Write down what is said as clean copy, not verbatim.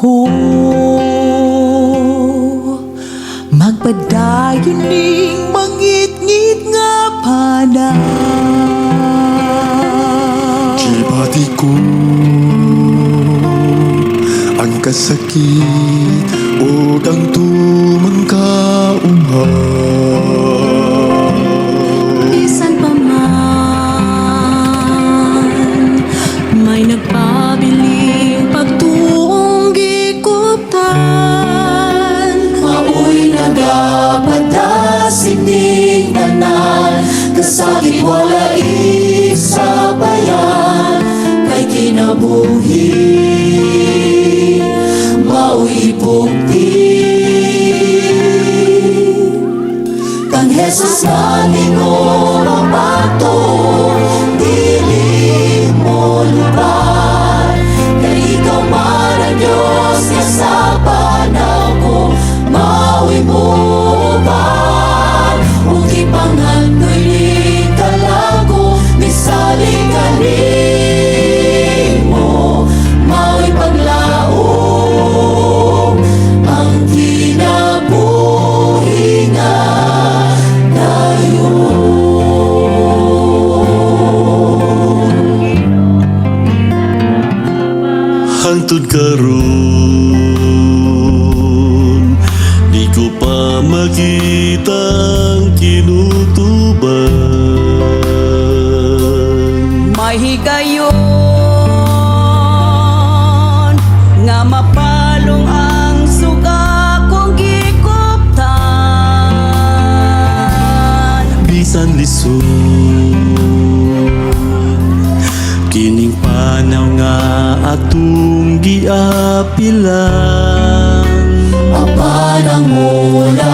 ako magpadayon ning mangit-ngit nga pana. Chibati ko ang kasakit o ang tumangkauhan. Bisan pa man may nagpabiling pagtuong gikuptan, Maoy nagapada sining tanan, kasakit wala isabayan, kay kinabuhi maoy bukti. Kang Jesus na Ginoo mabato, dili mo lubar, kay ikaw man ang Diyos nga sa panaw ko maoy muban. Ug ipanghandoy ni kalago misalig kanimo maoy paglaom ang kinabuhi nga hangtod karon di ko pa makita ang kinutuban. may higayon nga mapalong ang suga kong gikuptan. Bisan lisod kining panaw nga atong giapilan. Apan ang mula